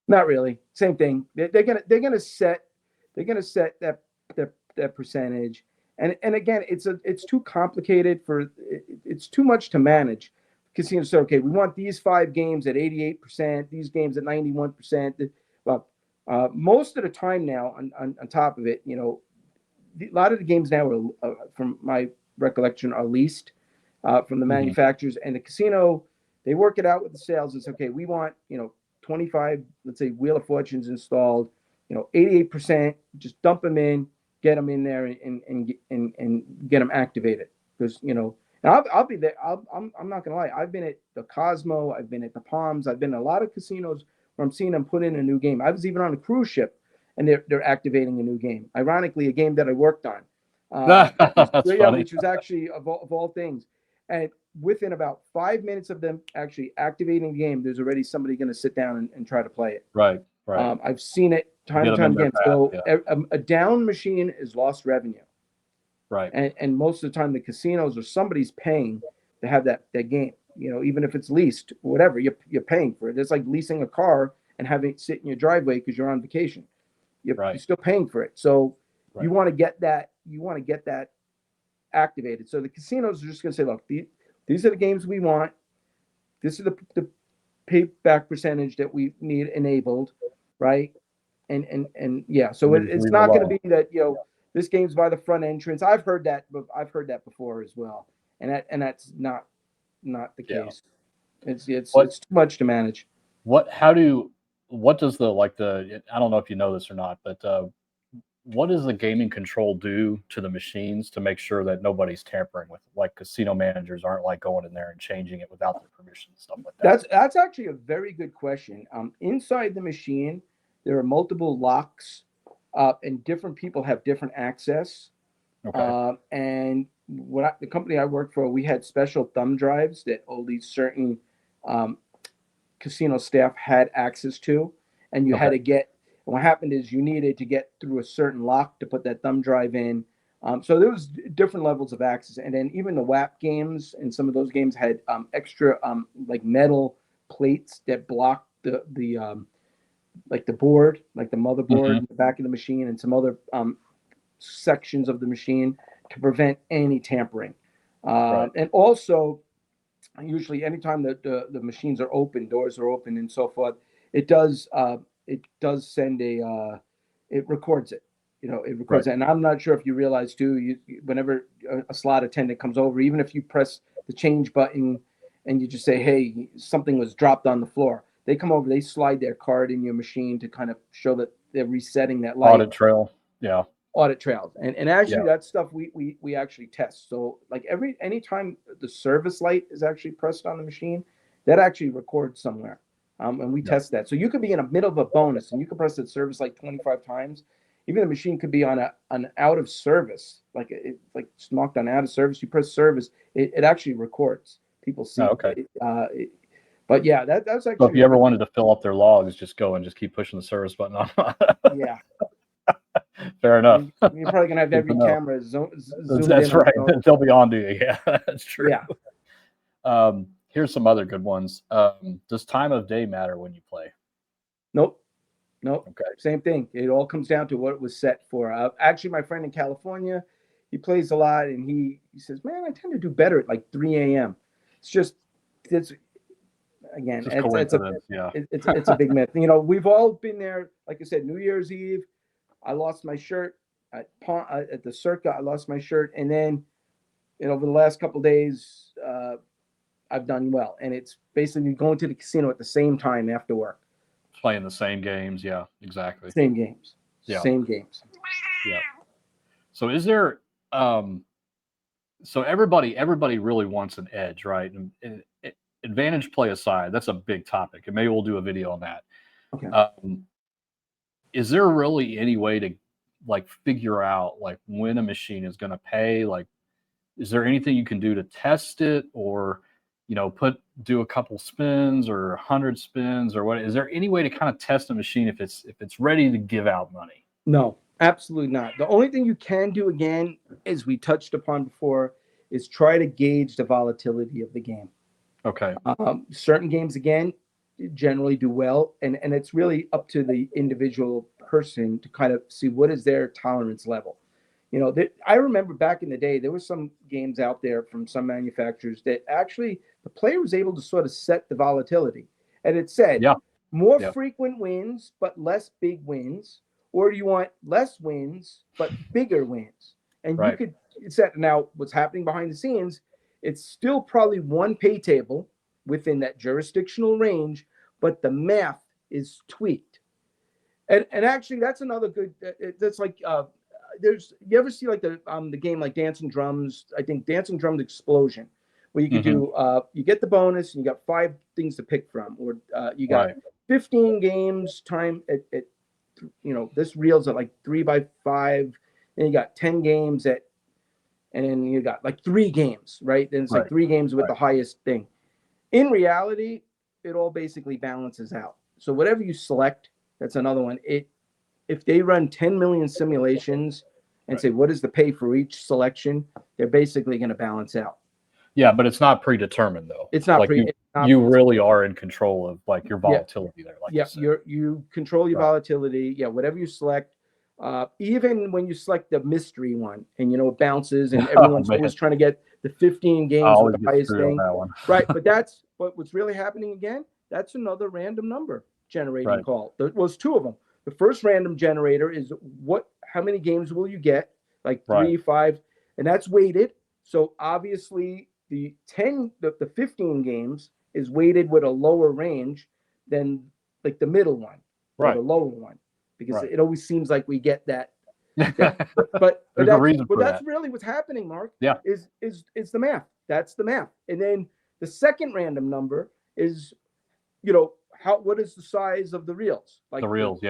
Not really. Same thing. They're gonna set that percentage. And again, it's too complicated it's too much to manage. Casinos say, okay, we want these 5 games at 88%, these games at 91%. Well, most of the time now, on top of it, a lot of the games now are, from my recollection, are leased from the manufacturers, and the casino, they work it out with the sales. It's okay. We want 25, let's say, Wheel of Fortunes installed. 88%. Just dump them in, get them in there, and get them activated. Because and I'll be there. I'm not gonna lie. I've been at the Cosmo. I've been at the Palms. I've been at a lot of casinos where I'm seeing them put in a new game. I was even on a cruise ship, and they're activating a new game. Ironically, a game that I worked on. That's funny. Which was actually of all things. And within about 5 minutes of them actually activating the game, there's already somebody going to sit down and try to play it. Right. I've seen it time and time again. So a down machine is lost revenue. Right. And most of the time, the casinos or somebody's paying to have that game. Even if it's leased, whatever, you're paying for it. It's like leasing a car and having it sit in your driveway because you're on vacation. You're still paying for it. So you want to get that. You want to get that activated. So the casinos are just going to say, look, these are the games we want. This is the payback percentage that we need enabled, right? And yeah, so it's not going to be that this game's by the front entrance. I've heard that before as well, and that's not the case. It's too much to manage. What does the I don't know if you know this or not, but what does the gaming control do to the machines to make sure that nobody's tampering with it? Like casino managers aren't like going in there and changing it without their permission and stuff like that. That's actually a very good question. Inside the machine, there are multiple locks, and different people have different access. Okay. And the company I worked for, we had special thumb drives that only certain casino staff had access to, and you had to get. And what happened is you needed to get through a certain lock to put that thumb drive in. So there was different levels of access, and then even the WAP games and some of those games had extra like metal plates that blocked the like the board, like the motherboard in the back of the machine, and some other sections of the machine to prevent any tampering. And also, usually, anytime the machines are open, doors are open, and so forth, it does send it records it. It records it. And I'm not sure if you realize too, whenever a slot attendant comes over, even if you press the change button and you just say, hey, something was dropped on the floor, they come over, they slide their card in your machine to kind of show that they're resetting that light. Audit trail. Yeah. Audit trails. And actually that stuff we actually test. So like anytime the service light is actually pressed on the machine, that actually records somewhere. And we test that. So you could be in the middle of a bonus and you can press that service like 25 times. Even the machine could be on an out of service, like it's knocked on out of service. You press service, it actually records. People see. Oh, okay. But yeah, that's actually. So if you ever wanted to fill up their logs, just go and just keep pushing the service button on. Yeah. Fair enough. You're probably gonna have Good to every know. camera zoomed That's in on right. you. They'll be on to you. Yeah, that's true. Yeah. Here's some other good ones. Does time of day matter when you play? Nope. Nope. Okay. Same thing. It all comes down to what it was set for. Actually, my friend in California, he plays a lot, and he says, "Man, I tend to do better at like 3 a.m." It's again, Just coincidence. Yeah. it's a big myth. You know, we've all been there. Like I said, New Year's Eve, I lost my shirt at the Circa. I lost my shirt, and then over the last couple of days, I've done well, and it's basically going to the casino at the same time after work. Playing the same games. Yeah, exactly. Same games. Yeah. Same games. Yeah. So is there so everybody really wants an edge, right? And advantage play aside, that's a big topic, and maybe we'll do a video on that. Okay. Is there really any way to like figure out like when a machine is going to pay? Like, is there anything you can do to test it, or do a couple spins or 100 spins or what? Is there any way to kind of test a machine if it's ready to give out money? No, absolutely not. The only thing you can do, again, as we touched upon before, is try to gauge the volatility of the game. Okay. Certain games, again, generally do well, and it's really up to the individual person to kind of see what is their tolerance level. I remember back in the day, there were some games out there from some manufacturers that actually the player was able to sort of set the volatility. And it said, more frequent wins, but less big wins. Or do you want less wins, but bigger wins? And you could set. Now, what's happening behind the scenes, it's still probably one pay table within that jurisdictional range, but the math is tweaked. And actually, that's another good, that's like, you ever see like the game like Dancing Drums? I think Dancing Drums Explosion, where you could do you get the bonus and you got 5 things to pick from, or you got 15 games time at this reels at like 3x5, then you got 10 games and then you got like 3 games, right? Then it's like 3 games with the highest thing. In reality, it all basically balances out. So whatever you select, that's another one. If they run 10 million simulations and say, what is the pay for each selection, they're basically going to balance out. Yeah, but it's not predetermined though. It's not like you really are in control of like your volatility there. Like you control your volatility. Yeah, whatever you select. Even when you select the mystery one, and it bounces, and everyone's always trying to get the 15 games with the highest thing, right? But that's what's really happening again. That's another random number generating call. There was 2 of them. The first random generator is how many games will you get? Like 3, 5, and that's weighted. So obviously the 15 games is weighted with a lower range than like the middle one or the lower one, because it always seems like we get that. But that's really what's happening, Mark. Yeah, is the math. That's the math. And then the second random number is, what is the size of the reels? Like the reels,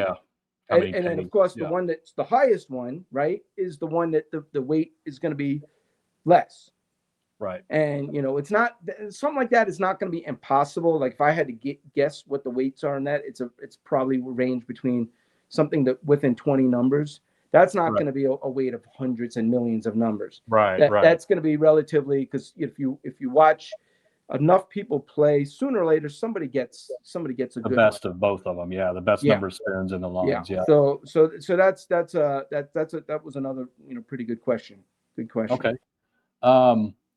and then of course the one that's the highest one, right, is the one that the weight is going to be less. Right. And it's not something like that is not going to be impossible. Like if I had to guess what the weights are in that, it's probably range between something that within 20 numbers. That's not going to be a weight of hundreds and millions of numbers. That's going to be relatively, because if you watch enough people play, sooner or later somebody gets a good best one. of both of them. Yeah, the best number spins in the lines. Yeah. So that was another pretty good question. Good question. Okay.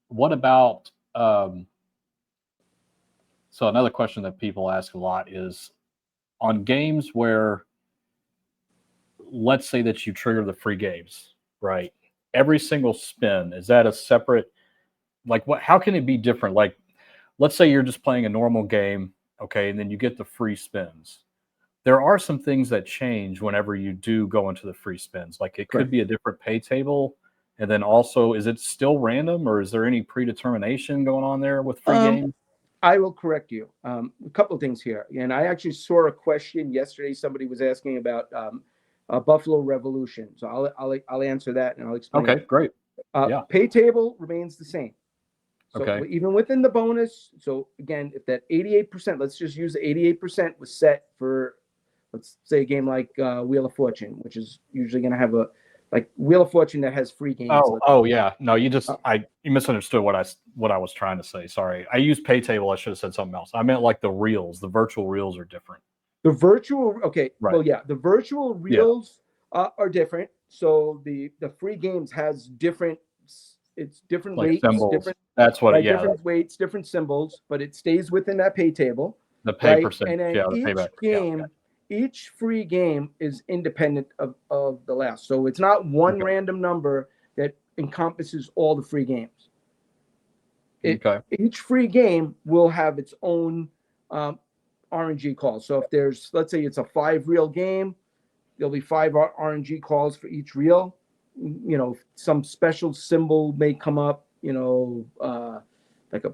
What about so another question that people ask a lot is on games where, let's say that you trigger the free games, right? Every single spin, is that a separate, like how can it be different? Like, let's say you're just playing a normal game, okay, and then you get the free spins. There are some things that change whenever you do go into the free spins. Like it could be a different pay table. And then also, is it still random, or is there any predetermination going on there with free games? I will correct you. A couple of things here. And I actually saw a question yesterday. Somebody was asking about Buffalo Revolution. So I'll answer that, and I'll explain. Okay, great. Pay table remains the same. So even within the bonus. So again, if that 88%, let's just use the 88% was set for, let's say, a game like Wheel of Fortune, which is usually going to have like Wheel of Fortune that has free games. Oh yeah. No, you just Uh, you misunderstood what I was trying to say. Sorry. I used pay table. I should have said something else. I meant like the reels. The virtual reels are different. The virtual, okay, Right. well, yeah, the virtual Yeah. reels are different. So the free games has different, it's different Like weights, symbols. different, That's what it, right, yeah. different weights, different symbols, but it stays within that pay table, The pay right? percentage. And then Yeah, the payback. Yeah. each free game is independent of the last. So it's not one Okay. random number that encompasses all the free games. Okay. Each free game will have its own um, RNG calls. So if there's, let's say it's a 5 reel game, there'll be 5 RNG calls for each reel. You know, some special symbol may come up. You know, like a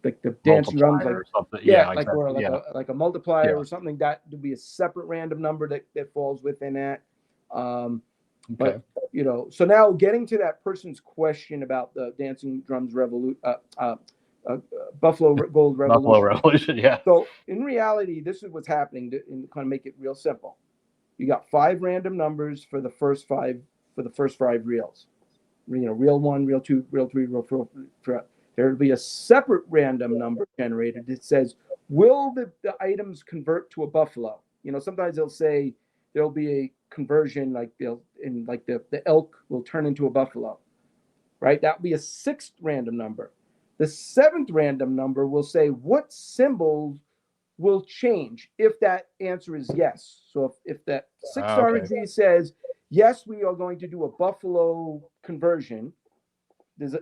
like the dancing drums, like Multiplier or something. yeah, Yeah, like exactly. or Yeah. like a multiplier Yeah. or something that would be a separate random number that falls within that. Okay. But you know, so now getting to that person's question about the dancing drums Buffalo Gold Buffalo Revolution. Revolution. Yeah. So in reality, this is what's happening to kind of make it real simple. You got 5 random numbers for the first five reels. You know, reel 1, reel 2, reel 3, reel 4. There'll be a separate random number generated that says, will the items convert to a buffalo? You know, sometimes they'll say there'll be a conversion, like the elk will turn into a buffalo, right? That will be a 6th random number. The 7th random number will say what symbols will change if that answer is yes. So if that 6th Okay. RNG says, yes, we are going to do a buffalo conversion,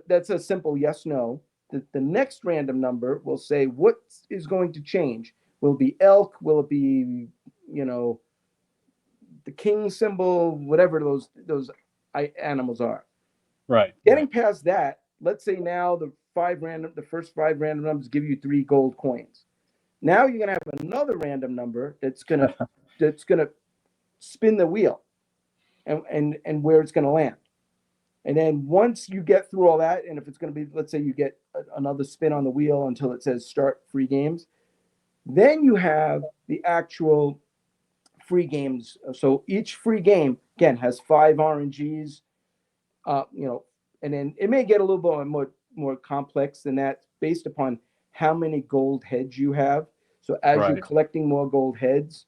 that's a simple yes, no. The next random number will say what is going to change. Will it be elk? Will it be, you know, the king symbol, whatever those animals are. Right. Getting past that, let's say now the first 5 random numbers give you 3 gold coins. Now you're gonna have another random number that's gonna spin the wheel, and where it's gonna land. And then once you get through all that, and if it's gonna be, let's say you get another spin on the wheel until it says start free games, then you have the actual free games. So each free game again has 5 RNGs. You know, and then it may get a little bit more complex than that based upon how many gold heads you have. So as you're Right. collecting more gold heads,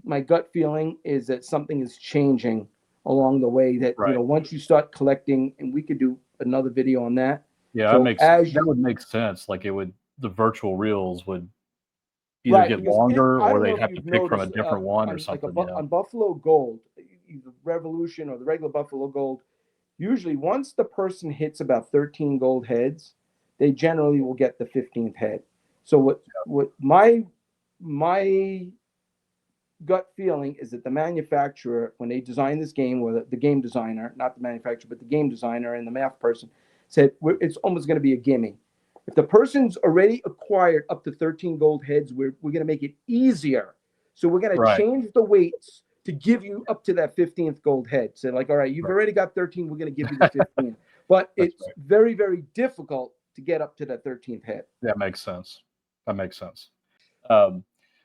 my gut feeling is that something is changing along the way. That you Right. know, once you start collecting, and we could do another video on that. Yeah, So as that you would make sense. Like the virtual reels would either right, get because longer I or don't know they'd if have to you've pick from a noticed different one or on like something, you know. on Buffalo Gold, either Revolution or the regular Buffalo Gold. Usually, once the person hits about 13 gold heads, they generally will get the 15th head. So what my gut feeling is that the manufacturer, when they designed this game, or the game designer, not the manufacturer, but the game designer and the math person, said it's almost going to be a gimme. If the person's already acquired up to 13 gold heads, we're going to make it easier. So we're going to Right. change the weights to give you up to that 15th gold head. So like, all right, you've Right. already got 13, we're going to give you the 15. But That's it's right. very, very difficult to get up to that 13th head. That makes sense. That makes sense.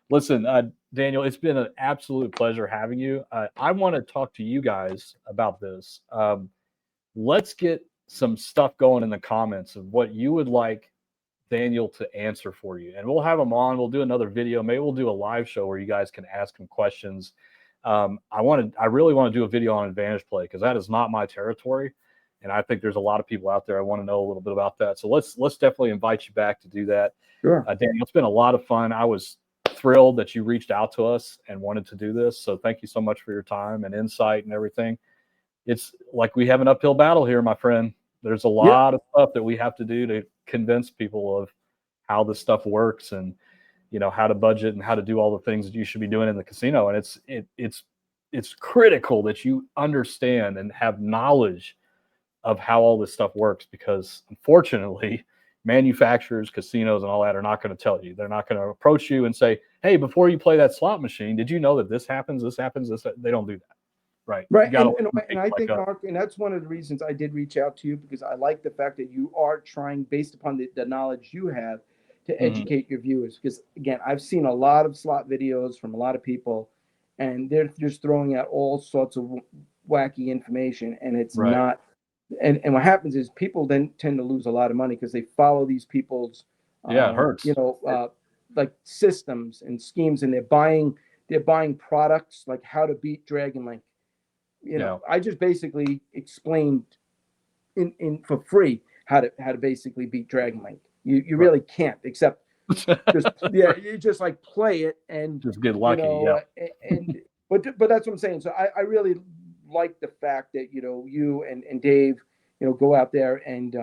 Listen, Daniel, it's been an absolute pleasure having you. I want to talk to you guys about this. Let's get some stuff going in the comments of what you would like Daniel to answer for you, and we'll have him on. We'll do another video. Maybe we'll do a live show where you guys can ask him questions. I really want to do a video on advantage play because that is not my territory, and I think there's a lot of people out there I want to know a little bit about that. So let's definitely invite you back to do that. Sure. Daniel, it's been a lot of fun. I was thrilled that you reached out to us and wanted to do this. So thank you so much for your time and insight and everything. It's like we have an uphill battle here, my friend. There's a lot of stuff that we have to do to convince people of how this stuff works and, you know, how to budget and how to do all the things that you should be doing in the casino. And it's critical that you understand and have knowledge of how all this stuff works, because unfortunately manufacturers, casinos, and all that are not going to tell you. They're not going to approach you and say, hey, before you play that slot machine, did you know that this happens, they don't do that. Right. Right. And I think, Mark, and that's one of the reasons I did reach out to you, because I like the fact that you are trying, based upon the knowledge you have, to educate your viewers. Because again, I've seen a lot of slot videos from a lot of people, and they're just throwing out all sorts of wacky information, and it's Right. not. And what happens is people then tend to lose a lot of money because they follow these people's, Yeah, it hurts. like systems and schemes, and they're buying products like how to beat Dragon Link. I just basically explained in for free how to basically beat Dragon Link. You Right. really can't, except you just like play it and Just get lucky. but that's what I'm saying. So I really like the fact that you and Dave go out there and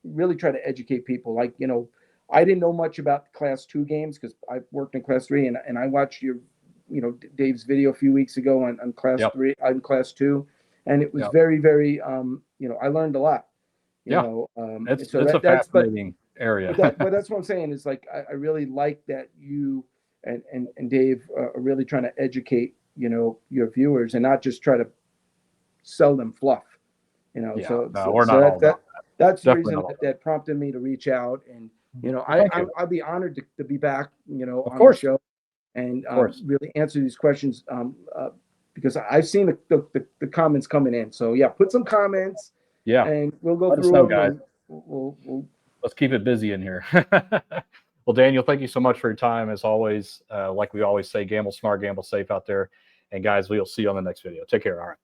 really try to educate people. Like I didn't know much about Class 2 games because I worked in Class 3, and I watched Dave's video a few weeks ago on Class 3 on Class 2, and it was very very I learned a lot. It's So a that's fascinating area. but that's what I'm saying is like I really like that you and Dave are really trying to educate your viewers and not just try to sell them fluff. We're not all about that's the Definitely reason not. that prompted me to reach out, and Thank you. I'd be honored to be back Of on course. the show and course. really answer these questions because I've seen the comments coming in. So yeah, put some comments. Yeah. And we'll go Let us through know, them, guys. and we'll Let's keep it busy in here. Well, Daniel, thank you so much for your time. As always, like we always say, gamble smart, gamble safe out there. And guys, we'll see you on the next video. Take care. All right.